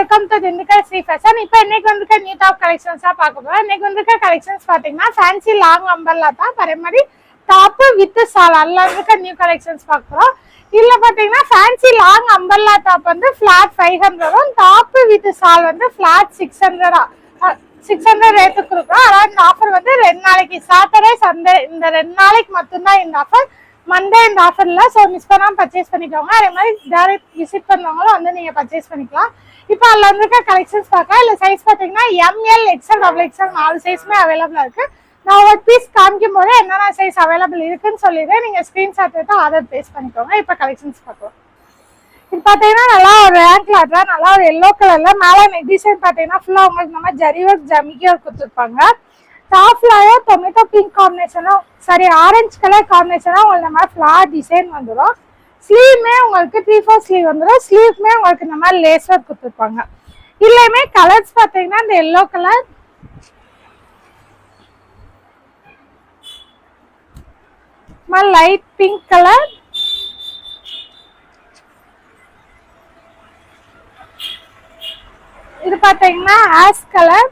Welcome to Dindigul Sri fashion. இப்போ இன்னைக்கு வந்துருக்க நியூ டாப் கலெக்ஷன்ஸா பார்க்க போறோம். இன்னைக்கு வந்துருக்க கலெக்ஷன்ஸ் பாத்தீங்கன்னா ஃபேன்சி லாங் அம்பர்லா டாப், அதே மாதிரி டாப் வித் சால் அல்ல இருக்க நியூ கலெக்ஷன்ஸ் பார்க்க போறோம். இதுல பாத்தீங்கன்னா ஃபேன்சி லாங் அம்பர்லா டாப் வந்து ஃபிளாட் 500, டாப் வித் சால் வந்து ஃபிளாட் 600 ரேட்டுக்கு கொடுக்குறோம். அதாவது இந்த ஆஃபர் வந்து 2 நாளைக்கு, சாட்டர்டே சண்டே இந்த 2 நாளைக்கு மட்டும்தான் இந்த ஆஃபர். மண்டே இந்த ஆஃபர் இல்லை, ஸோ மிஸ் பண்ணாமல் பர்ச்சேஸ் பண்ணிக்கோங்க. அதே மாதிரி டேரக்ட் விசிட் பண்ணுறவங்களும் வந்து நீங்கள் பர்ச்சேஸ் பண்ணிக்கலாம். இப்போ அதில் வந்துருக்க கலெக்ஷன்ஸ் பார்க்கலாம். இல்லை சைஸ் பார்த்தீங்கன்னா ML, XL, XXL 4 சைஸுமே அவைலபிளாக இருக்குது. நான் ஒரு பீஸ் காமிக்கும் போது என்னென்ன சைஸ் அவைலபிள் இருக்குன்னு சொல்லிடுறேன். நீங்கள் ஸ்க்ரீன்ஷாட் எடுத்து ஆர்டர் பேஸ் பண்ணிக்கோங்க. இப்போ கலெக்ஷன்ஸ் பார்க்கலாம். இது பார்த்தீங்கன்னா நல்லா ஒரு ரேங்க் கிளாத்ல நல்லா ஒரு எல்லோ கலர்ல மேலே நெக் டிசைன் பார்த்தீங்கன்னா ஃபுல்லாக உங்களுக்கு நம்ம ஜரி ஒர்க் ஜமிக்கி ஒர்க் கொடுத்துருப்பாங்க. டாப்லயே டொமேட்டோ பிங்க் காம்பினேஷனும் சரி ஆரஞ்சு கலர் காம்பினேஷனும் உங்களுக்கு இந்த மாதிரி ஃபிளார் டிசைன் வந்துடும். ஸ்லீவ்மே உங்களுக்கு 3/4 ஸ்லீவ் வந்துடும். ஸ்லீவ்மே உங்களுக்கு இந்த மாதிரி லேஸ் ஒர்க் கொடுத்துருப்பாங்க. இல்லையுமே கலர்ஸ் பார்த்தீங்கன்னா இந்த yellow colour, light pink colour, இது பார்த்தீங்கன்னா ash colour,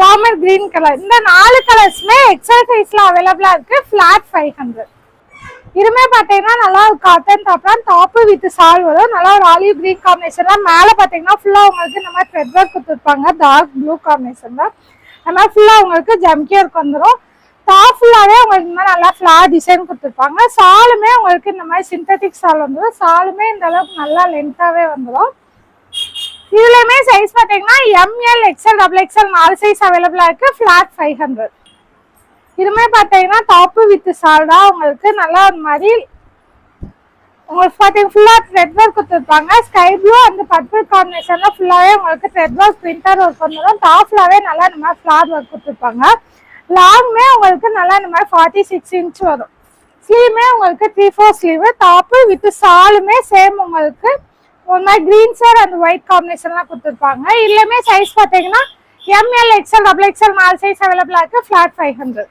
Ramar green colour. இந்த 4 கலர்ஸ்மே எக்ஸல் சைஸ்ல அவைலபிளா இருக்கு. ஃபிளாட் 500. இதுமே பாத்தீங்கன்னா நல்லா ஒரு காட்டன் டாப் தான். டாப் வித் சால் வரும். நல்லா ஒரு ஆலிவ் கிரீன் காம்பினேஷன்ல மேல பாத்தீங்கன்னா ஃபுல்லா உங்களுக்கு இந்த மாதிரி த்ரெட் ஒர்க் கொடுத்துருப்பாங்க. டார்க் ப்ளூ காம்பினேஷன் தான். அந்த மாதிரி ஃபுல்லா உங்களுக்கு ஜம்கி ஒர்க் வந்துடும். டாப் ஃபுல்லாவே உங்களுக்கு இந்த மாதிரி நல்லா ஃபிளார் டிசைன் கொடுத்துருப்பாங்க. சாலுமே உங்களுக்கு இந்த மாதிரி சிந்தட்டிக் சால் வந்துடும். சாலுமே இந்த அளவுக்கு நல்லா லென்த்தாவே வந்துடும். இதுலயுமே சைஸ் பாத்தீங்கன்னா ML, XL, XXL 4 சைஸ் அவைலபிளா இருக்கு. ஃபிளாட் 500. இதுமே பாத்தீங்கன்னா டாப் வித் சால் தான். உங்களுக்கு நல்லா ஒரு மாதிரி உங்களுக்கு பாத்தீங்கன்னா ஃபுல்லா த்ரெட் ஒர்க் கொடுத்துருப்பாங்க. ஸ்கை ப்ளூ அந்த பர்பிள் காம்பினேஷன்ல ஃபுல்லாவே உங்களுக்கு த்ரெட் ஒர்க் பிரிண்டர் ஒர்க் வந்துடும். டாப் ஃபுல்லாவே நல்லா இந்த மாதிரி ஃபிளார் ஒர்க் கொடுத்துருப்பாங்க. லாங்குமே உங்களுக்கு நல்லா இந்த மாதிரி 46 இன்ச் வரும். ஸ்லீவ்மே உங்களுக்கு 3/4 ஸ்லீவ். டாப் வித் சாலுமே சேம் உங்களுக்கு ஒரு மாதிரி கிரீன் சார் அந்த ஒயிட் காம்பினேஷன்லாம் கொடுத்துருப்பாங்க. இல்லையுமே சைஸ் பார்த்தீங்கன்னா ML, XL, XXL 4 சைஸ் அவைலபிளா இருக்கு. ஃபிளாட் 500.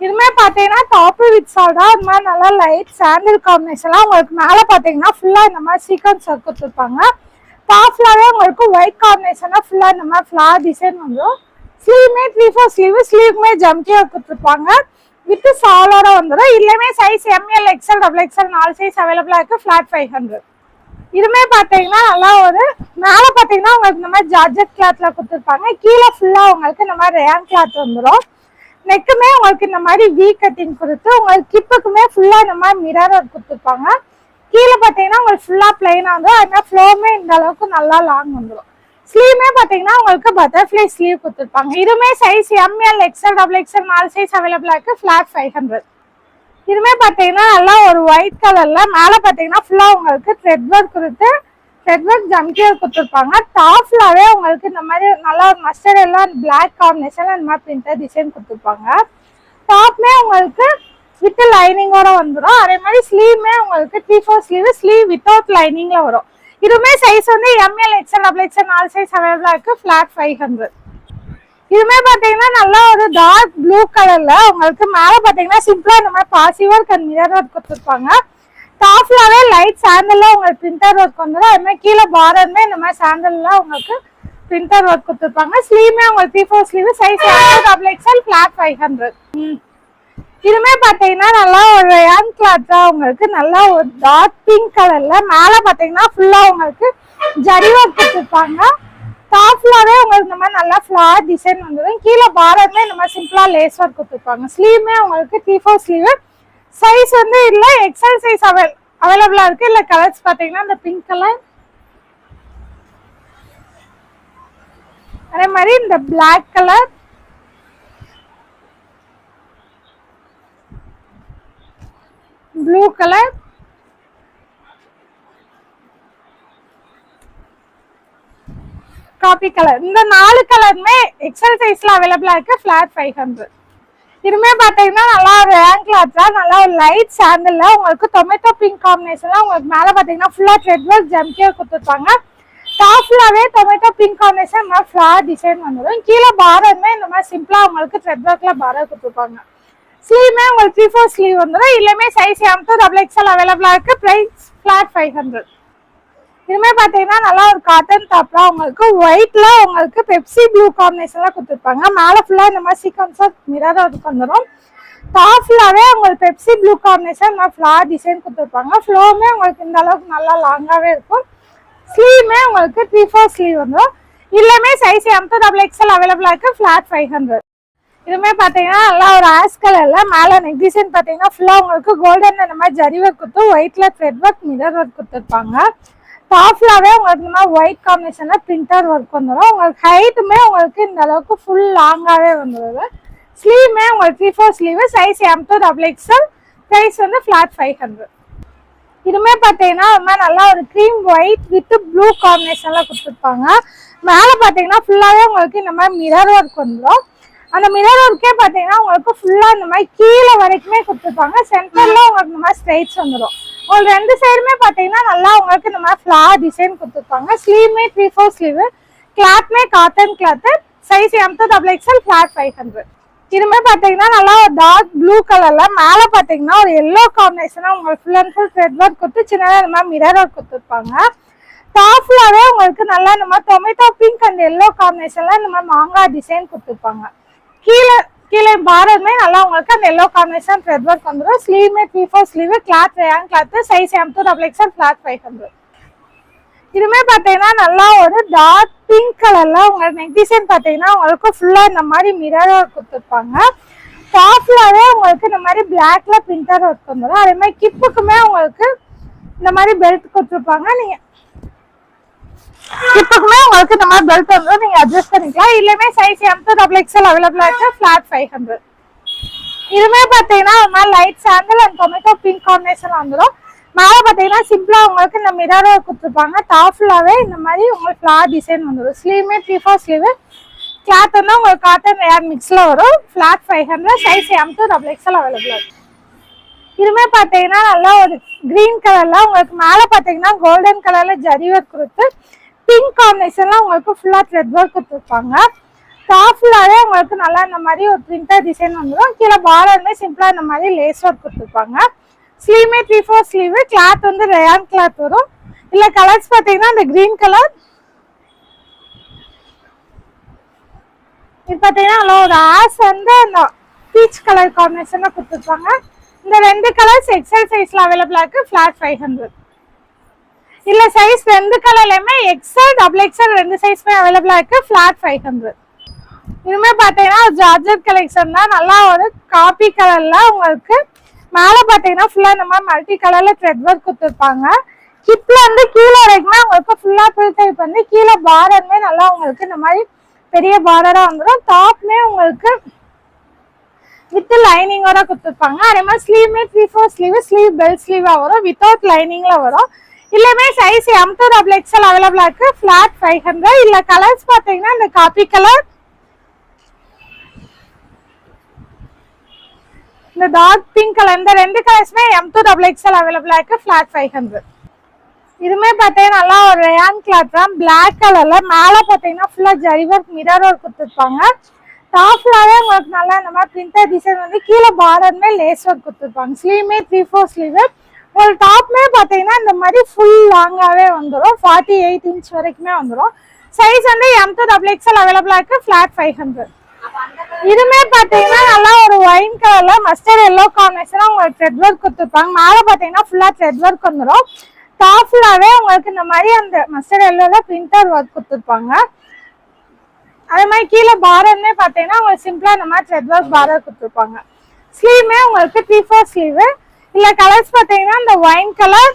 இதுமே பார்த்தீங்கன்னா டாப் வித் சால் தான். அது மாதிரி நல்லா லைட் சாண்டில் காம்பினேஷன்லாம் உங்களுக்கு மேலே பார்த்தீங்கன்னா ஃபுல்லாக இந்த மாதிரி சீக்வன்ஸ் ஒர்க் கொடுத்துருப்பாங்க. டாப் ஃபுல்லாகவே உங்களுக்கு ஒயிட் காம்பினேஷனாக ஃபுல்லாக இந்த மாதிரி ஃபிளார் டிசைன் வந்துடும். ஸ்லீவ்மே 3/4 ஸ்லீவ். ஸ்லீவ்மே ஜம்கி ஒர்க் கொடுத்துருப்பாங்க. வித் சாலோட வந்துடும். இல்லையுமே size ML, XL, XXL 4 size அவைலபிளா இருக்கு. ஃபிளாட் 500. இதுமே பாத்தீங்கன்னா நல்லா ஒரு மேல பாத்தீங்கன்னா உங்களுக்கு இந்த மாதிரி ஜார்ஜெட் கிளாத்ல கொடுத்துருப்பாங்க. கீழே ஃபுல்லா உங்களுக்கு இந்த மாதிரி ரேன் கிளாத் வந்துடும். நெக்குமே உங்களுக்கு இந்த மாதிரி வி கட்டிங் கொடுத்து உங்களுக்கு கிப்புக்குமே ஃபுல்லா இந்த மாதிரி மிரர் ஒர்க் கொடுத்துருப்பாங்க. கீழே பாத்தீங்கன்னா உங்களுக்கு ஃபுல்லா பிளைனா வந்துடும். அதனால ஃப்ளோமே இந்த அளவுக்கு நல்லா லாங் வந்துடும். ஸ்லீவ்மே பாத்தீங்கன்னா உங்களுக்கு பட்டர்ஃபிளை ஸ்லீவ் கொடுத்துருப்பாங்க. இதுமே size ML, XL, XXL 4 size அவைலபிளா இருக்கு. ஃபிளாட் 500. இதுமே பாத்தீங்கன்னா நல்லா ஒரு ஒயிட் கலர்ல மேல பாத்தீங்கன்னா ஃபுல்லா உங்களுக்கு த்ரெட் ஒர்க் கொடுத்து த்ரெட் ஒர்க் ஜம்கி ஒர்க் கொடுத்துருப்பாங்க. டாப் ஃபுல்லாவே உங்களுக்கு இந்த மாதிரி நல்லா ஒரு மஸ்டர்ட் எல்லாம் பிளாக் காம்பினேஷன் அந்த மாதிரி பிரிண்டர் டிசைன் கொடுத்துருப்பாங்க. டாப்மே உங்களுக்கு வித் லைனிங்கோட வந்துடும். அதே மாதிரி ஸ்லீவ்மே உங்களுக்கு 3/4 ஸ்லீவ். ஸ்லீவ் வித்தவுட் லைனிங்ல வரும். இதுமே சைஸ் வந்து ML, XL, XXL 4 சைஸ் அவைலபிளா இருக்கு. ஃபிளாட் 500. இதுமே பாத்தீங்கன்னா நல்லா ஒரு டார்க் ப்ளூ கலர்ல உங்களுக்கு மேல பாத்தீங்கன்னா சிம்பிளா இந்த மாதிரி பாசி ஒர்க் அண்ட் மிரர் ஒர்க் கொடுத்துருப்பாங்க. டாப் ஃபுல்லாவே லைட் சாண்டல்ல உங்களுக்கு பிரிண்டர் ஒர்க் வந்துடும். அது மாதிரி கீழே பார்டர்மே இந்த மாதிரி சாண்டல்ல உங்களுக்கு பிரிண்டர் ஒர்க் கொடுத்துருப்பாங்க. ஸ்லீவ்மே உங்களுக்கு 3/4 ஸ்லீவ். Size XXL. ஃபிளாட் 500. இதுமே பாத்தீங்கன்னா நல்லா ஒரு ரேன் கிளாத் தான். உங்களுக்கு நல்லா ஒரு டார்க் பிங்க் கலர்ல மேல பாத்தீங்கன்னா ஃபுல்லா உங்களுக்கு ஜரி ஒர்க் கொடுத்துருப்பாங்க. டாப் ஃபுல்லாவே உங்களுக்கு இந்த மாதிரி நல்லா ஃபிளார் டிசைன் வந்துடும். கீழே பார்டர்மே இந்த மாதிரி சிம்பிளா லேஸ் ஒர்க் கொடுத்துருப்பாங்க. ஸ்லீவ்மே உங்களுக்கு 3/4 ஸ்லீவ். சைஸ் வந்து இல்ல XL சைஸ் அவைலபிளா இருக்கு. இல்ல கலர்ஸ் பாத்தீங்கன்னா இந்த பிங்க் கலர், அதே மாதிரி இந்த black colour, blue colour, coffee colour. இந்த 4 கலருமே XL சைஸ்ல அவைலபிளா இருக்கு. ஃபிளாட் 500. இதுமே பாத்தீங்கன்னா நல்லா ஒரு ரேன் கிளாத் தான். நல்லா ஒரு லைட் சாண்டல்ல உங்களுக்கு டொமேட்டோ பிங்க் காம்பினேஷன்ல உங்களுக்கு மேல பாத்தீங்கன்னா ஃபுல்லா த்ரெட் ஒர்க் ஜம்கி ஒர்க் கொடுத்துருப்பாங்க. டாப் ஃபுல்லாவே tomato pink combination flower design வந்துடும். கீழே பார்டர்மே இந்த மாதிரி சிம்பிளா உங்களுக்கு த்ரெட் ஒர்க்ல பார்டர் கொடுத்துருப்பாங்க. ஸ்லீவ்மே உங்களுக்கு 3/4 ஸ்லீவ் வந்துடும். இல்லையுமே சைஸ் M to XXL அவைலபிளா இருக்கு. Price flat 500. இதுமே பாத்தீங்கன்னா நல்லா ஒரு காட்டன் டாப்ல உங்களுக்கு ஒயிட்ல உங்களுக்கு பெப்சி ப்ளூ காம்பினேஷன்ல கொடுத்துருப்பாங்க. மேல ஃபுல்லா இந்த மாதிரி சீக்வன்ஸா மிரர் ஒர்க் வந்துடும். டாப் ஃபுல்லாவே உங்களுக்கு Pepsi blue combination flower design கொடுத்துருப்பாங்க. ஃப்ளோவுமே உங்களுக்கு இந்த அளவுக்கு நல்லா லாங்காவே இருக்கும். ஸ்லீவ்மே உங்களுக்கு 3/4 ஸ்லீவ் வந்துடும். இல்லையுமே சைஸ் M to XXL அவைலபிளா இருக்கு. ஃபிளாட் 500. இதுமே பாத்தீங்கன்னா நல்லா ஒரு ஆஷ் கலர்ல மேல நெக் டிசைன் பாத்தீங்கன்னா ஃபுல்லா உங்களுக்கு கோல்டன் இந்த மாதிரி ஜரி ஒர்க் கொடுத்து ஒயிட்ல த்ரெட் ஒர்க் மிரர் ஒர்க் கொடுத்துருப்பாங்க. டாப் ஃபுல்லாவே உங்களுக்கு இந்த மாதிரி ஒயிட் காம்பினேஷன்ல பிரிண்டர் ஒர்க் வந்துடும். உங்களுக்கு ஹைட்டுமே உங்களுக்கு இந்த அளவுக்கு ஃபுல் லாங்காவே வந்துடுது. ஸ்லீவ்மே உங்களுக்கு 3/4 sleeve size M to XXL. Price வந்து ஃபிளாட் 500. இதுமே பாத்தீங்கன்னா நல்லா ஒரு கிரீம் ஒயிட் வித் ப்ளூ காம்பினேஷன்ல கொடுத்துருப்பாங்க. மேல பாத்தீங்கன்னா ஃபுல்லாவே உங்களுக்கு இந்த மாதிரி மிரர் ஒர்க் வந்துடும். அந்த மிரர் ஒர்க்கே பாத்தீங்கன்னா உங்களுக்கு ஃபுல்லா இந்த மாதிரி கீழே வரைக்குமே கொடுத்துருப்பாங்க. சென்டர்ல உங்களுக்கு இந்த மாதிரி ஸ்ட்ரைட்ஸ் வந்துடும். உங்களுக்கு ரெண்டு சைடுமே பாத்தீங்கன்னா நல்லா உங்களுக்கு இந்த மாதிரி ஃபிளார் டிசைன் கொடுத்துருப்பாங்க. ஸ்லீவ்மே 3/4 ஸ்லீவ். கிளாத்மே cotton cloth. Size M to XXL. Flat 500. இதுமே பாத்தீங்கன்னா நல்லா ஒரு டார்க் ப்ளூ கலர்ல மேல பாத்தீங்கன்னா ஒரு எல்லோ காம்பினேஷனா உங்களுக்கு full and full thread work கொடுத்து சின்னதா இந்த மாதிரி மிரர் ஒர்க் கொடுத்துருப்பாங்க. டாப் ஃபுல்லாவே உங்களுக்கு நல்லா இந்த மாதிரி டொமேட்டோ பிங்க் அண்ட் எல்லோ காம்பினேஷன்ல இந்த மாதிரி மாங்காய் டிசைன் கொடுத்துருப்பாங்க. கீழே பார்டருமே நல்லா உங்களுக்கு அந்த எல்லோ காம்பினேஷன் த்ரெட் ஒர்க் வந்துடும். ஸ்லீவ்மே 3/4 sleeve. Cloth rayon cloth. Size M to XXL. Flat 500. இதுமே பாத்தீங்கன்னா நல்லா ஒரு டார்க் பிங்க் கலர்ல உங்களுக்கு நெக் டிசைன் பாத்தீங்கன்னா உங்களுக்கு ஃபுல்லா இந்த மாதிரி மிரர் ஒர்க் கொடுத்துருப்பாங்க. டாப் ஃபுல்லாவே உங்களுக்கு இந்த மாதிரி பிளாக்ல பிரிண்டர் ஒர்க் வந்துடும். அதே மாதிரி கிப்புக்குமே உங்களுக்கு இந்த மாதிரி பெல்ட் கொடுத்துருப்பாங்க. நீங்க கிப்புக்குமே உங்களுக்கு இந்த மாதிரி பெல்ட் வந்துடும். நீங்க அட்ஜஸ்ட் பண்ணிக்கலாம். இல்லையுமே சைஸ் M to XXL அவைலபிளா இருக்கு. ஃபிளாட் 500. இதுமே பாத்தீங்கன்னா ஒரு மாதிரி light sandal and tomato pink combination வந்துடும். மேல பாத்தீங்கன்னா சிம்பிளா உங்களுக்கு இந்த மிரர் கொடுத்துருப்பாங்க. டாப் ஃபுல்லாவே இந்த மாதிரி உங்களுக்கு ஃபிளார் டிசைன் வந்துடும். ஸ்லீவ்மே 3/4 ஸ்லீவ். கிளாத் வந்து உங்களுக்கு காட்டன் ரேயான் மிக்ஸ்ல வரும். Flat 500. Size M to XXL அவைலபிளா இருக்கு. இதுமே பாத்தீங்கன்னா நல்லா ஒரு கிரீன் கலர்ல உங்களுக்கு மேல பாத்தீங்கன்னா கோல்டன் கலர்ல ஜரி ஒர்க் கொடுத்து பிங்க் காம்பினேஷன்ல உங்களுக்கு ஃபுல்லா த்ரெட் ஒர்க் கொடுத்துருப்பாங்க. டாப் ஃபுல்லாவே உங்களுக்கு நல்லா இந்த மாதிரி ஒரு பிரிண்டர் டிசைன் வந்துடும். கீழே பார்டருமே சிம்பிளா இந்த மாதிரி லேஸ் ஒர்க் கொடுத்துருப்பாங்க. ஸ்லீவ்மே 3/4 ஸ்லீவ். கிளாத் வந்து ரேயான் கிளாத் வரும். இல்ல கலர்ஸ் பாத்தீங்கன்னா இந்த கிரீன் கலர், இது பாத்தீங்கன்னா ஒரு ஆஷ் வந்து இந்த பீச் கலர் காம்பினேஷன்ல கொடுத்துருப்பாங்க. இந்த ரெண்டு கலர்ஸ் எக்ஸல் சைஸ்ல அவைலபிளா இருக்கு. ஃபிளாட் 500. இல்ல சைஸ் ரெண்டு கலர்லயுமே XL XXL ரெண்டு சைஸ்மே அவைலபிளா இருக்கு. ஃபிளாட் 500. இதுமே பாத்தீங்கன்னா ஜார்ஜெட் கலெக்ஷன் தான். நல்லா ஒரு காபி கலர்ல உங்களுக்கு மேல பாத்தீங்கன்னா ஃபுல்லா இந்த மாதிரி மல்டி கலர்ல த்ரெட் ஒர்க் கொடுத்துருப்பாங்க. ஹிப்ல இருந்து கீழே வரைக்குமே உங்களுக்கு ஃபுல்லா ஃபுல் டைப் வந்து கீழே பார்டருமே நல்லா உங்களுக்கு இந்த மாதிரி பெரிய பார்டரா வந்துடும். டாப்மே உங்களுக்கு வித் லைனிங்கோட கொடுத்துருப்பாங்க. அதே மாதிரி ஸ்லீவ்மே 3/4 ஸ்லீவ். ஸ்லீவ் பெல் ஸ்லீவா வரும். வித்தவுட் லைனிங்ல வரும். இல்லையுமே சைஸ் M to XXL அவைலபிளா இருக்கு. ஃபிளாட் 500. இல்ல கலர்ஸ் பாத்தீங்கன்னா இந்த காபி கலர், இந்த டார்க் பிங்க் கலர், இந்த ரெண்டு கலர்ஸ்மே M to XXL அவைலபிளா இருக்கு. ஃபிளாட் 500. இதுமே பாத்தீங்கன்னா நல்லா ஒரு ரேயான் கிளாத் தான். பிளாக் கலர்ல மேல பாத்தீங்கன்னா ஃபுல்லா ஜரி ஒர்க் மிரர் ஒர்க் கொடுத்துருப்பாங்க. டாப் ஃபுல்லாவே உங்களுக்கு நல்லா இந்த மாதிரி பிரிண்டர் டிசைன் வந்து கீழே பார்டருமே லேஸ் ஒர்க் கொடுத்துருப்பாங்க. ஸ்லீவ்மே 3/4 ஸ்லீவ். ஒரு டாப்மே பாத்தீங்கன்னா இந்த மாதிரி ஃபுல் லாங்காவே வந்துடும். 48 இன்ச் வரைக்குமே வந்துடும். சைஸ் வந்து M to XXL அவைலபிளா இருக்கு. ஃபிளாட் 500. இதுமே பாத்தீங்கன்னா நல்லா ஒரு ஒயின் கலர்ல மஸ்டர்ட் எல்லோ காம்பினேஷனா உங்களுக்கு த்ரெட் ஒர்க் கொடுத்துருப்பாங்க. மேல பாத்தீங்கன்னா ஃபுல்லா த்ரெட் ஒர்க் வந்துடும். டாப் ஃபுல்லாவே உங்களுக்கு இந்த மாதிரி அந்த மஸ்டர்ட் எல்லோல பிரிண்டர் ஒர்க் கொடுத்துருப்பாங்க. அதே மாதிரி கீழே பார்டர்மே பாத்தீங்கன்னா உங்களுக்கு சிம்பிளா இந்த மாதிரி த்ரெட் ஒர்க் பார்டர் கொடுத்துருப்பாங்க. ஸ்லீவ்மே உங்களுக்கு 3/4 ஸ்லீவ். இல்ல கலர்ஸ் பாத்தீங்கன்னா இந்த ஒயின் கலர்,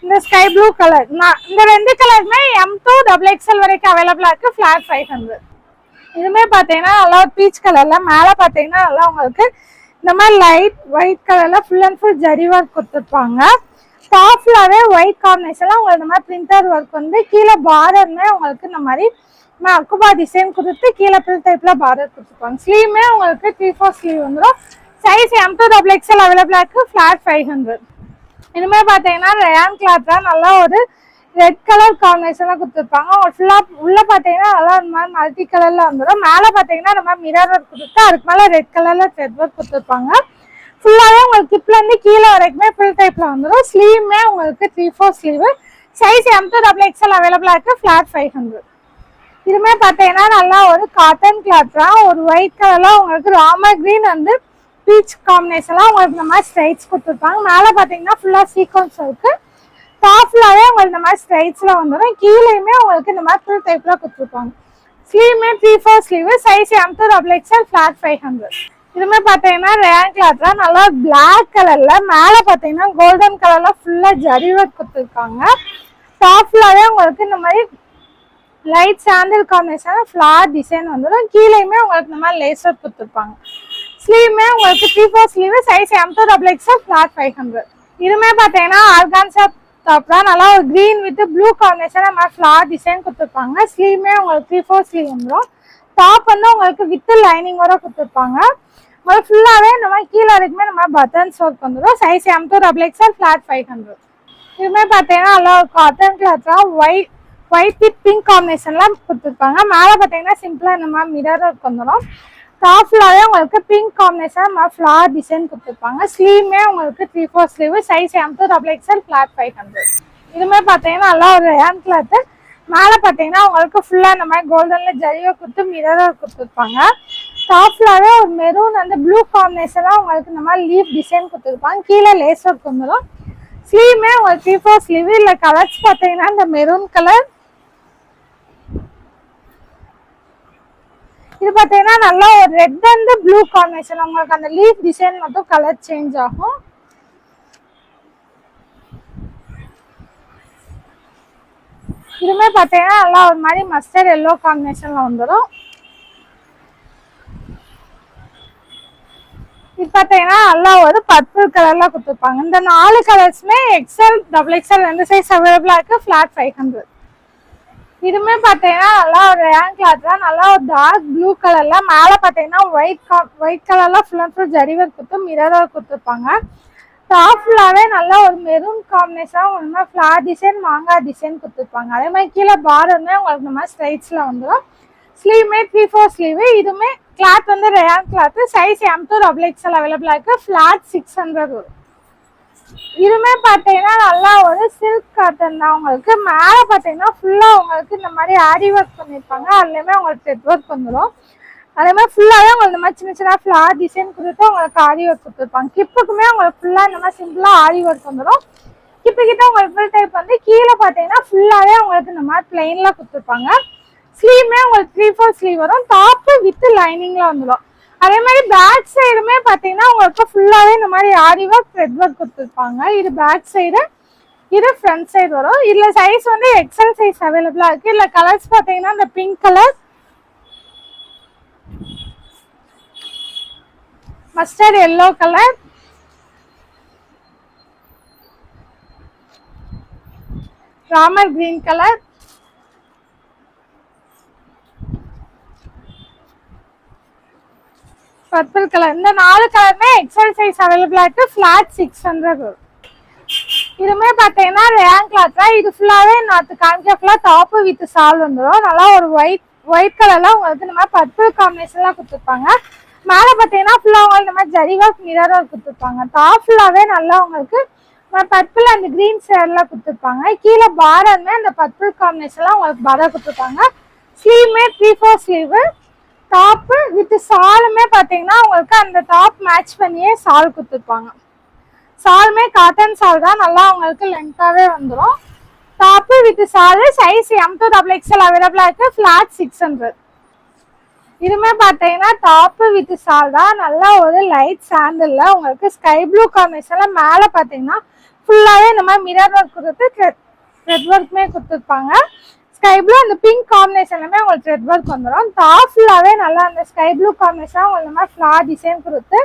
இந்த ஸ்கை ப்ளூ கலர், இந்த ரெண்டு கலருமே M to XXL வரைக்கும் அவைலபிளா இருக்கு. ஃபிளாட் 500. இதுமே பாத்தீங்கன்னா நல்லா பீச் கலர்ல மேல பாத்தீங்கன்னா நல்லா உங்களுக்கு இந்த மாதிரி லைட் ஒயிட் கலர்ல full and full zari work கொடுத்துருப்பாங்க. டாப் ஃபுல்லாவே ஒயிட் காம்பினேஷன்ல உங்களுக்கு இந்த மாதிரி பிரிண்டர் ஒர்க் வந்து கீழே பார்டர்மே உங்களுக்கு இந்த மாதிரி அக்குபா டிசைன் கொடுத்து கீழே பில் டைப்ல பார்டர் கொடுத்துருப்பாங்க. ஸ்லீவ்மே உங்களுக்கு 3/4 ஸ்லீவ் வந்துடும். சைஸ் M to XXL அவைலபிளா இருக்கு. ஃபிளாட் 500. இதுமே பாத்தீங்கன்னா ரேயான் கிளாத் தான். நல்லா ஒரு ரெட் கலர் காம்பினேஷன்ல கொடுத்துருப்பாங்க. ஃபுல்லா உள்ள பாத்தீங்கன்னா நல்லா இந்த மாதிரி மல்டி கலர்ல வந்துடும். மேல பாத்தீங்கன்னா இந்த மாதிரி மிரர் ஒர்க் கொடுத்து அதுக்கு மேல ரெட் கலர்ல த்ரெட் ஒர்க் கொடுத்துருப்பாங்க. ஃபுல்லாவே உங்களுக்கு கிப்ல இருந்து கீழே வரைக்குமே ஃபுல் டைப்ல வந்துடும். ஸ்லீவுமே உங்களுக்கு 3/4 sleeve. Size M to XXL அவைலபிளா இருக்கு. ஃபிளாட் 500. இதுமே பாத்தீங்கன்னா நல்லா ஒரு காட்டன் கிளாத் தான். ஒரு ஒயிட் கலர்ல உங்களுக்கு ராமர் கிரீன் வந்து பீச் காம்பினேஷன்ல உங்களுக்கு இந்த மாதிரி ஸ்ட்ரைட்ஸ் கொடுத்துருப்பாங்க. மேல பாத்தீங்கன்னா ஃபுல்லா சீக்வன்ஸ் இருக்கு. டாப் ஃபுல்லாவே உங்களுக்கு இந்த மாதிரி ஸ்ட்ரைட்ஸ்ல வந்துடும். கீழேயுமே உங்களுக்கு இந்த மாதிரி ஃபுல் டைப்ல கொடுத்துருப்பாங்க. ஸ்லீவுமே 3/4 sleeve. Size M to XXL. Flat 500. இதுமே பாத்தீங்கன்னா ரேன் கிளாத் தான். நல்லா பிளாக் கலர்ல மேல பாத்தீங்கன்னா கோல்டன் கலர்ல ஃபுல்லா ஜரி ஒர்க் கொடுத்துருக்காங்க. டாப் ஃபுல்லாவே உங்களுக்கு இந்த மாதிரி லைட் சாண்டில் காம்பினேஷன் ஃபிளார் டிசைன் வந்துடும். கீழேயுமே உங்களுக்கு இந்த மாதிரி லேஸ் ஒர்க் கொடுத்துருப்பாங்க. ஸ்லீவுமே உங்களுக்கு 3/4 sleeve. Size M to XXL. Flat 500. இதுமே பாத்தீங்கன்னா ஆர்கான்சா டாப் தான். நல்லா ஒரு கிரீன் வித் ப்ளூ காம்பினேஷன் நம்ம ஃபிளார் டிசைன் கொடுத்துருப்பாங்க. ஸ்லீவுமே உங்களுக்கு 3/4 ஸ்லீவ் வந்துடும். டாப் வந்து உங்களுக்கு வித் லைனிங்கோட கொடுத்துருப்பாங்க. உங்களுக்கு ஃபுல்லாவே இந்த மாதிரி கீழே வரைக்குமே நம்ம பட்டன்ஸ் ஒர்க் வந்துடும். Size M to XXL. Flat 500. இதுமே பாத்தீங்கன்னா நல்லா ஒரு காட்டன் கிளாத் தான். ஒயிட் வித் பிங்க் காம்பினேஷன்ல கொடுத்துருப்பாங்க. மேல பாத்தீங்கன்னா சிம்பிளா இந்த மாதிரி மிரர் ஒர்க் வந்துடும். டாப் ஃபுல்லாவே உங்களுக்கு பிங்க் காம்பினேஷன் ஃபிளார் டிசைன் கொடுத்துருப்பாங்க. ஸ்லீவுமே உங்களுக்கு 3/4 sleeve. Size M to XXL. Flat 500. இதுமே பாத்தீங்கன்னா நல்லா ஒரு ரேன் கிளாத். மேல பாத்தீங்கன்னா உங்களுக்கு ஃபுல்லா இந்த மாதிரி கோல்டன்ல ஜரியோ கொடுத்து மிரர் கொடுத்துருப்பாங்க. டாப் ஃபுல்லாவே ஒரு மெரூன் அந்த ப்ளூ காம்பினேஷன்ல உங்களுக்கு இந்த மாதிரி லீஃப் டிசைன் கொடுத்துருப்பாங்க. கீழே லேஸ் ஒர்க் வந்துடும். ஸ்லீவுமே உங்களுக்கு 3/4 ஸ்லீவ். இல்ல கலர்ஸ் பாத்தீங்கன்னா இந்த மெரூன் கலர், இது பாத்தீங்கன்னா நல்லா ஒரு ரெட் அண்ட் ப்ளூ காம்பினேஷன். உங்களுக்கு அந்த லீஃப் டிசைன் மட்டும் கலர் சேஞ்ச் ஆகும். இதுமே பாத்தீங்கன்னா நல்லா ஒரு மாதிரி மஸ்டர்ட் எல்லோ காம்பினேஷன்ல வந்துடும். இது பாத்தீங்கன்னா நல்லா ஒரு பர்பிள் கலர்ல கொடுத்துருப்பாங்க. இந்த 4 கலர்ஸுமே XL XXL 2 சைஸ் அவைலபிளா இருக்கு. ஃபிளாட் 500. இதுமே பாத்தீங்கன்னா நல்லா ஒரு ரேன் கிளாத் தான். நல்லா ஒரு டார்க் ப்ளூ கலர்ல மேல பாத்தீங்கன்னா ஒயிட் கலர்ல full and full zari work கொடுத்து மிரர் ஒர்க் கொடுத்துருப்பாங்க. டாப் ஃபுல்லாவே நல்லா ஒரு மெரூன் காம்பினேஷன் ஒன்று ஃபிளார் டிசைன் மாங்காய் டிசைன் கொடுத்துருப்பாங்க. அதே மாதிரி கீழே பார்டருமே உங்களுக்கு இந்த மாதிரி ஸ்ட்ரைட்ஸ்ல வந்துடும். ஸ்லீவுமே 3/4 ஸ்லீவ். இதுமே கிளாத் வந்து rayon cloth. Size M to XXL அவைலபிளா இருக்கு. ஃபிளாட் 600 வரும். இதுமே பாத்தீங்கன்னா நல்லா ஒரு சில்க் காட்டன் தான். உங்களுக்கு மேல பாத்தீங்கன்னா ஃபுல்லா உங்களுக்கு இந்த மாதிரி ஆரி ஒர்க் பண்ணிருப்பாங்க. அதுலயுமே உங்களுக்கு த்ரெட் ஒர்க் வந்துடும். அதே மாதிரி ஃபுல்லாவே உங்களுக்கு இந்த மாதிரி சின்ன சின்ன ஃபிளார் டிசைன் கொடுத்து உங்களுக்கு ஆரி ஒர்க் கொடுத்துருப்பாங்க. கிப்புக்குமே உங்களுக்கு ஃபுல்லா இந்த மாதிரி சிம்பிளா ஆரி ஒர்க் வந்துடும். கிப்பு கிட்ட உங்களுக்கு ஃபுல் டைப் வந்து கீழே பாத்தீங்கன்னா ஃபுல்லாவே உங்களுக்கு இந்த மாதிரி பிளைன்ல கொடுத்துருப்பாங்க. ஸ்லீவுமே உங்களுக்கு 3/4 ஸ்லீவ் வரும். டாப் வித் லைனிங்ல வந்துடும். அதே மாதிரி பேக் சைடுமே பாத்தீங்கன்னா உங்களுக்கு ஃபுல்லாவே இந்த மாதிரி ஆரி ஒர்க் த்ரெட் ஒர்க் கொடுத்துருப்பாங்க. இது பேக் சைடு, இது ஃப்ரண்ட் சைடு வரும். இதுல சைஸ் வந்து XL சைஸ் அவைலபிளா இருக்கு. இல்ல கலர்ஸ் பாத்தீங்கன்னா இந்த pink colour, mustard yellow colour, Ramar green colour, purple colour, இந்த 4 கலருமே XL சைஸ் அவைலபிளா இருக்கு. ஃபிளாட் 600 வரும். இதுமே பாத்தீங்கன்னா ரேன் கிளாத் தான். இது ஃபுல்லாவே நாத்து காமிக்க ஃபுல்லா டாப் வித் சால் வந்துடும். நல்லா ஒரு ஒயிட் கலர்ல உங்களுக்கு இந்த மாதிரி பர்பிள் காம்பினேஷன்ல கொடுத்துருப்பாங்க. மேல பாத்தீங்கன்னா ஃபுல்லா உங்களுக்கு இந்த மாதிரி ஜரி ஒர்க் மிரர் ஒர்க் கொடுத்துருப்பாங்க. டாப் ஃபுல்லாவே நல்லா உங்களுக்கு பர்பிள் அண்ட் கிரீன் ஷேட்ல கொடுத்துருப்பாங்க. கீழே பார்டருமே அந்த பர்பிள் காம்பினேஷன்ல உங்களுக்கு பார்டர் கொடுத்துருப்பாங்க. ஸ்லீவுமே 3/4 ஸ்லீவ். டாப் வித் சாலுமே பாத்தீங்கன்னா உங்களுக்கு அந்த டாப் மேட்ச் பண்ணியே சால் கொடுத்துருப்பாங்க. சாலுமே காட்டன் சால் தான். நல்லா உங்களுக்கு லென்த்தாவே வந்துடும். டாப் வித் சால். சைஸ் M to XXL அவைலபிளா இருக்கு. ஃபிளாட் 600. இதுமே பாத்தீங்கன்னா டாப் வித் சால் தான். நல்லா ஒரு லைட் சாண்டல்ல உங்களுக்கு ஸ்கை ப்ளூ காம்பினேஷன்ல மேல பாத்தீங்கன்னா ஃபுல்லாவே இந்த மாதிரி மிரர் ஒர்க் கொடுத்து த்ரெட் ஒர்க்குமே கொடுத்துருப்பாங்க. ஸ்கை ப்ளூ அந்த பிங்க் காம்பினேஷன்லமே உங்களுக்கு த்ரெட் ஒர்க் வந்துடும். டாப் ஃபுல்லாவே நல்லா அந்த ஸ்கை ப்ளூ காம்பினேஷன் உங்களுக்கு இந்த மாதிரி ஃபிளார் டிசைன் கொடுத்து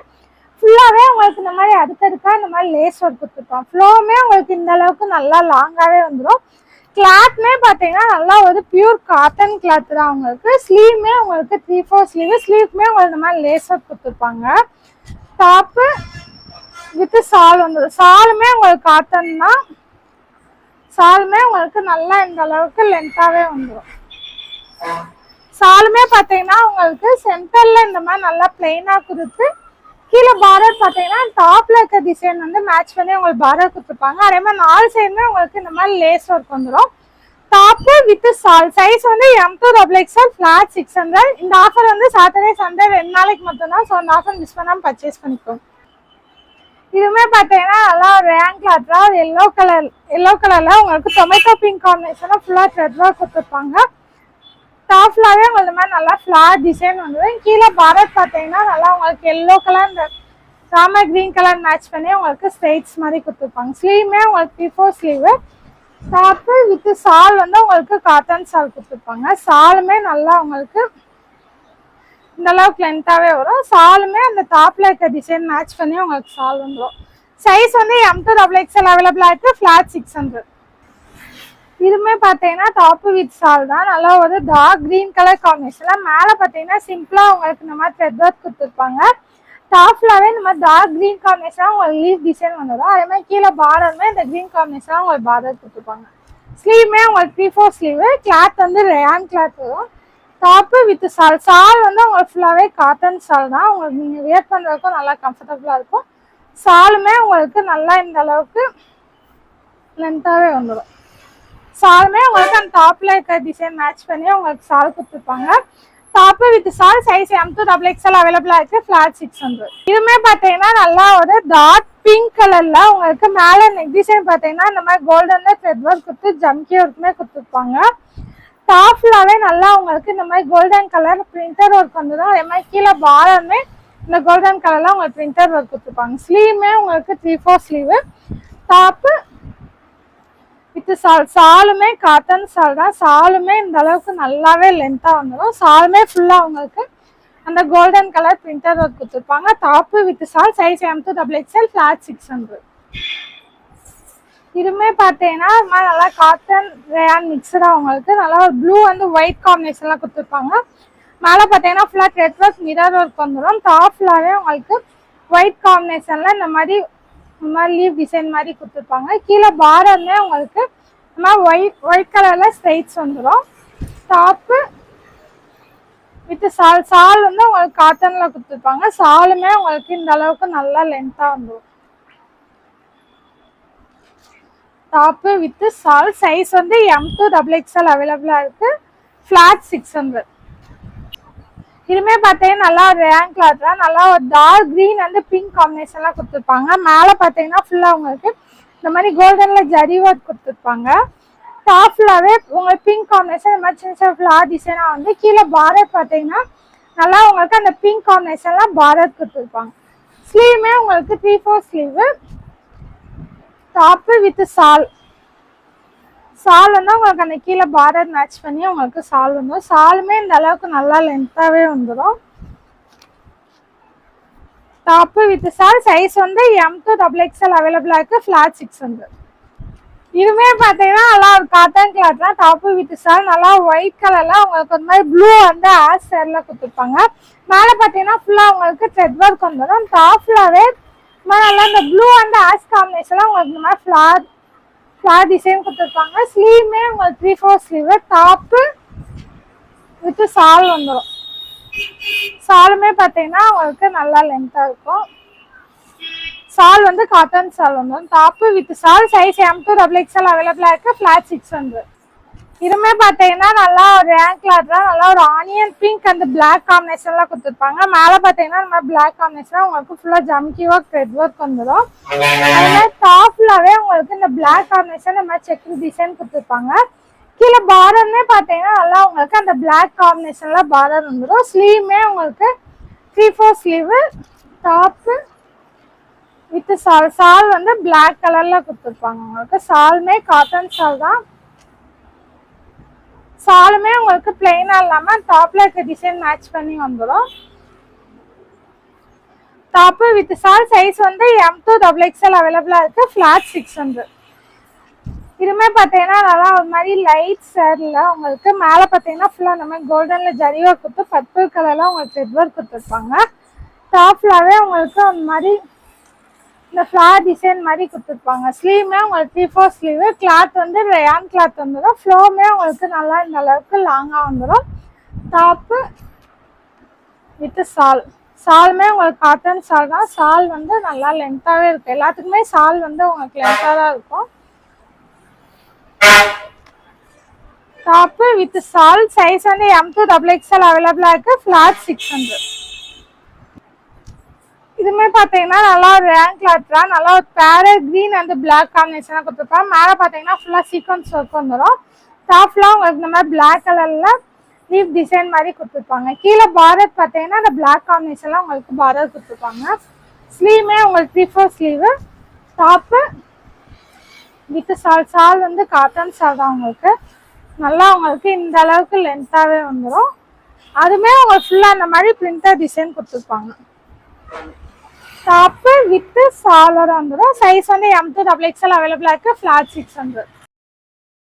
ஃபுல்லாவே உங்களுக்கு இந்த மாதிரி அடுத்தடுக்கா இந்த மாதிரி லேஸ் ஒர்க் கொடுத்துருப்பாங்க. ஃப்ளோவுமே உங்களுக்கு இந்த அளவுக்கு நல்லா லாங்காவே வந்துடும். கிளாத்மே பாத்தீங்கன்னா நல்லா ஒரு பியூர் காட்டன் கிளாத் தான். உங்களுக்கு ஸ்லீவுமே உங்களுக்கு 3/4 ஸ்லீவ். ஸ்லீவுக்குமே உங்களுக்கு இந்த மாதிரி லேஸ் ஒர்க் கொடுத்துருப்பாங்க. டாப்பு வித் சால் வந்துடும். சாலுமே உங்களுக்கு காட்டன் தான். சாலுமே உங்களுக்கு நல்லா இந்த அளவுக்கு லென்த்தாவே வந்துடும். சாலுமே பாத்தீங்கன்னா உங்களுக்கு சென்டர்ல இந்த மாதிரி நல்லா பிளெயினா கொடுத்து கீழே பார்டர் பாத்தீங்கன்னா டாப்ல இருக்க டிசைன் வந்து மேட்ச் பண்ணி உங்களுக்கு பார்டர் கொடுத்துருப்பாங்க. அதே மாதிரி 4 சைடுமே உங்களுக்கு இந்த மாதிரி லேஸ் ஒர்க் வந்துடும். டாப்பு வித் சால் சைஸ் வந்து M2XXL ஃபிளாட் 600. இந்த ஆஃபர் வந்து சாட்டர்டே சண்டே 2 நாளைக்கு மட்டும்தான். ஸோ அந்த ஆஃபர் மிஸ் பண்ணாமல் பர்ச்சேஸ் பண்ணிக்கோங்க. இதுவுமே பார்த்தீங்கன்னா நல்லா ரேங்க் கிளாத்ல எல்லோ கலர்ல உங்களுக்கு டொமேட்டோ பிங்க் காம்பினேஷன்ல ஃபுல்லா த்ரெட் ஒர்க் கொடுத்துருப்பாங்க. டாப் ஃபுல்லாவே உங்களுக்கு இந்த மாதிரி நல்லா ஃபிளார் டிசைன் வந்துடும். கீழே பார்டர் பார்த்தீங்கன்னா நல்லா உங்களுக்கு எல்லோ கலர் இந்த ராமர் கிரீன் கலர் மேட்ச் பண்ணி உங்களுக்கு ஸ்ட்ரைட்ஸ் மாதிரி கொடுத்துருப்பாங்க. ஸ்லீவுமே உங்களுக்கு 3/4 ஸ்லீவு. டாப்பு வித் சால் வந்து உங்களுக்கு காட்டன் சால் கொடுத்துருப்பாங்க. சாலுமே நல்லா உங்களுக்கு இந்த அளவுக்கு லென்த்தாவே வரும். சாலுமே அந்த டாப்ல இருக்க டிசைன் மேட்ச் பண்ணி உங்களுக்கு சால் வந்துடும். சைஸ் வந்து M2XXL அவைலபிளா இருக்கு. ஃபிளாட் 600. இதுவுமே பார்த்தீங்கன்னா டாப்பு வித் சால் தான். நல்லா ஒரு டார்க் கிரீன் கலர் காம்பினேஷன்ல மேலே பார்த்தீங்கன்னா சிம்பிளா உங்களுக்கு இந்த மாதிரி த்ரெட் ஒர்க் கொடுத்துருப்பாங்க. டாப் ஃபுல்லாவே இந்த மாதிரி டார்க் கிரீன் காம்பினேஷன் உங்களுக்கு லீஃப் டிசைன் வந்துடும். அதே மாதிரி கீழே பார்டருமே இந்த கிரீன் காம்பினேஷன் உங்களுக்கு பார்டர் கொடுத்துருப்பாங்க. ஸ்லீவுமே உங்களுக்கு 3/4 ஸ்லீவு. கிளாத் வந்து ரேன் கிளாத் வரும். டாப்பு வித் சால். சால் வந்து உங்களுக்கு ஃபுல்லாவே காட்டன் சால் தான். உங்களுக்கு நீங்க வியர் பண்றதுக்கும் நல்லா கம்ஃபர்டபுளா இருக்கும். சாலுமே உங்களுக்கு நல்லா இந்த அளவுக்கு லென்த்தாவே வந்துடும். சாலுமே உங்களுக்கு அந்த டாப்ல இருக்க டிசைன் மேட்ச் பண்ணி உங்களுக்கு சால் கொடுத்துருப்பாங்க. டாப்பு வித் சால் சைஸ் M2XXL அவைலபிளா இருக்கு. ஃபிளாட் 600. இதுவுமே பார்த்தீங்கன்னா நல்லா ஒரு டார்க் பிங்க் கலர்ல உங்களுக்கு மேலே நெக் டிசைன் பார்த்தீங்கன்னா இந்த மாதிரி கோல்டன்ல த்ரெட் ஒர்க் கொடுத்து ஜம்கி ஒர்க்குமே கொடுத்துருப்பாங்க. டாப் ஃபுல்லாவே நல்லா உங்களுக்கு இந்த மாதிரி கோல்டன் கலர் பிரிண்டர் ஒர்க் வந்துடும். அதே மாதிரி கீழே பார்டருமே இந்த கோல்டன் கலர்ல உங்களுக்கு பிரிண்டர் ஒர்க் கொடுத்துருப்பாங்க. ஸ்லீவுமே உங்களுக்கு 3/4 ஸ்லீவு. டாப்பு வித் சால். சாலுமே காட்டன் சால் தான். சாலுமே இந்த அளவுக்கு நல்லாவே லென்த்தா வந்துடும். சாலுமே ஃபுல்லா உங்களுக்கு அந்த கோல்டன் கலர் பிரிண்டர் ஒர்க் கொடுத்துருப்பாங்க. டாப்பு வித் சால் சைஸ் M2XXL ஃபிளாட் 600. இதுவுமே பார்த்தீங்கன்னா நல்லா காட்டன் ரேயான் மிக்சடா உங்களுக்கு நல்லா ஒரு ப்ளூ வந்து ஒயிட் காம்பினேஷன்ல கொடுத்துருப்பாங்க. மேலே பார்த்தீங்கன்னா ஃபுல்லா த்ரெட் ஒர்க் மிரர் ஒர்க் வந்துடும். டாப் ஃபுல்லாவே உங்களுக்கு ஒயிட் காம்பினேஷன்ல இந்த மாதிரி லீவ் டிசைன் மாதிரி கொடுத்துருப்பாங்க. கீழே பார்டர்மே உங்களுக்கு இந்த மாதிரி ஒயிட் கலர்ல ஸ்ட்ரைட்ஸ் வந்துடும். டாப்பு வித் சால். சால் வந்து உங்களுக்கு காட்டன்ல கொடுத்துருப்பாங்க. சாலுமே உங்களுக்கு இந்த அளவுக்கு நல்லா லென்த்தா வந்துடும். டாப்பு வித் சால் சைஸ் வந்து M2XXL அவைலபிளா இருக்கு. ஃபிளாட் 600. இதுவுமே பார்த்தீங்கன்னா நல்லா ரேங்க் கிளாத்ல நல்லா ஒரு டார்க் கிரீன் வந்து பிங்க் காம்பினேஷன்லாம் கொடுத்துருப்பாங்க. மேலே பார்த்தீங்கன்னா ஃபுல்லாக உங்களுக்கு இந்த மாதிரி கோல்டன்ல ஜரி ஒர்க் கொடுத்துருப்பாங்க. டாப் ஃபுல்லாகவே உங்களுக்கு பிங்க் காம்பினேஷன் இந்த மாதிரி சின்ன சின்ன ஃபிளார் டிசைனாக வந்து கீழே பார்டர் பார்த்தீங்கன்னா நல்லா உங்களுக்கு அந்த பிங்க் காம்பினேஷன்லாம் பார்டர் கொடுத்துருப்பாங்க. ஸ்லீவுமே உங்களுக்கு 3/4 ஸ்லீவு. டாப்பு வித் சால். சால் வந்து உங்களுக்கு அந்த கீழே பார்டர் மேட்ச் பண்ணி உங்களுக்கு சால் வந்துடும். சாலுமே இந்த அளவுக்கு நல்லா லென்த்தாவே வந்துடும். டாப்பு வித் சால் சைஸ் வந்து M2XXL அவைலபிளா இருக்கு. ஃபிளாட் 600. இதுவுமே பார்த்தீங்கன்னா நல்லா ஒரு காட்டன் கிளாத்லாம். டாப்பு வித் சால் நல்லா ஒயிட் கலர்ல உங்களுக்கு ஒரு மாதிரி ப்ளூ வந்து ஆஷ் ஷேட்ல கொடுத்துருப்பாங்க. மேலே பார்த்தீங்கன்னா ஃபுல்லா உங்களுக்கு த்ரெட் ஒர்க் வந்துடும். டாப் ஃபுல்லாவே நல்லா இந்த ப்ளூ வந்து ஆஷ் காம்பினேஷன்ல உங்களுக்கு இந்த மாதிரி ஃபிளார் டிசைன் கொடுத்துருப்பாங்க. ஸ்லீவுமே உங்களுக்கு 3/4 ஸ்லீவு. டாப்பு வித் சால் வந்துடும். சாலுமே பார்த்தீங்கன்னா உங்களுக்கு நல்லா லென்த்தா இருக்கும். சால் வந்து காட்டன் சால் வந்துடும். டாப்பு வித் சால் சைஸ் M2XXL அவைலபிளா இருக்கு. ஃபிளாட் 600. இதுவுமே பார்த்தீங்கன்னா நல்லா ஒரு ரேங்க் கிளாத்ல நல்லா ஒரு ஆனியன் பிங்க் அந்த பிளாக் காம்பினேஷன்ல கொடுத்துருப்பாங்க. மேலே பார்த்தீங்கன்னா இந்த மாதிரி பிளாக் காம்பினேஷன் உங்களுக்கு ஃபுல்லா ஜம்கி ஒர்க் த்ரெட் ஒர்க் வந்துடும். அதே மாதிரி டாப் ஃபுல்லாவே உங்களுக்கு இந்த பிளாக் காம்பினேஷன் இந்த மாதிரி செக் டிசைன் கொடுத்துருப்பாங்க. கீழே பார்டர்மே பார்த்தீங்கன்னா நல்லா உங்களுக்கு அந்த பிளாக் காம்பினேஷன்ல பார்டர் வந்துடும். ஸ்லீவுமே உங்களுக்கு 3/4 ஸ்லீவு. டாப்பு வித் சால். சால் வந்து பிளாக் கலர்ல கொடுத்துருப்பாங்க. உங்களுக்கு சாலுமே காட்டன் சால் தான். சாலுமே உங்களுக்கு பிளெயினா இல்லாம டாப்ல இருக்க டிசைன் மேட்ச் பண்ணி வந்துடும். டாப்பு வித் சால் சைஸ் வந்து M2XXL அவைலபிளா இருக்கு. ஃபிளாட் 600. இதுவுமே பார்த்தீங்கன்னா நல்லா ஒரு மாதிரி லைட் ஷேட்ல உங்களுக்கு மேலே பார்த்தீங்கன்னா ஃபுல்லா இந்த மாதிரி கோல்டன்ல ஜரி ஒர்க் கொடுத்து பர்பிள் கலர்ல உங்களுக்கு த்ரெட் ஒர்க் கொடுத்துருப்பாங்க. டாப் ஃபுல்லாவே உங்களுக்கு அந்த மாதிரி இந்த ஃப்ளார் டிசைன் மாதிரி கொடுத்துருப்பாங்க. ஸ்லீவ்மே உங்களுக்கு 3/4 ஸ்லீவ். கிளாத் வந்து ரயான் கிளாத் வந்துடும். ஃப்ளோமே உங்களுக்கு நல்லா இந்த அளவுக்கு லாங்காக வந்துடும். டாப்பு வித் சால். சால்மே உங்களுக்கு காட்டன் சால் தான். சால் வந்து நல்லா லென்த்தாகவே இருக்கும். எல்லாத்துக்குமே சால் வந்து உங்களுக்கு லென்த்தாக தான் இருக்கும். டாப்பு வித் சால். சைஸ் வந்து M2 XXL அவைலபிளாக இருக்குது. ஃப்ளாட் 600. இதுமே பார்த்தீங்கன்னா நல்லா ஒரு ரேங்க் கிளாத் தான். நல்லா ஒரு பேரட் க்ரீன் அண்ட் பிளாக் காம்பினேஷனாக கொடுத்துருப்பாங்க. மேலே பார்த்தீங்கன்னா ஃபுல்லாக சீக்வன்ஸ் ஒர்க் வந்துடும். டாப்லாம் உங்களுக்கு இந்த மாதிரி பிளாக் கலரில் லீஃப் டிசைன் மாதிரி கொடுத்துருப்பாங்க. கீழே பார்டர் பார்த்தீங்கன்னா அந்த பிளாக் காம்பினேஷன்லாம் உங்களுக்கு பார்டர் கொடுத்துருப்பாங்க. ஸ்லீவ்மே உங்களுக்கு 3/4 ஸ்லீவு. டாப்பு வித் சால். சால் வந்து காட்டன் சால் தான். உங்களுக்கு நல்லா உங்களுக்கு இந்த அளவுக்கு லென்த்தாகவே வந்துடும். அதுவுமே உங்களுக்கு ஃபுல்லாக அந்த மாதிரி பிரிண்டர் டிசைன் கொடுத்துருப்பாங்க. டாப்பு வித் சாலோட வந்துடும். சைஸ் வந்து M2 XXL அவைலபிளாக இருக்குது. ஃப்ளாட் 600.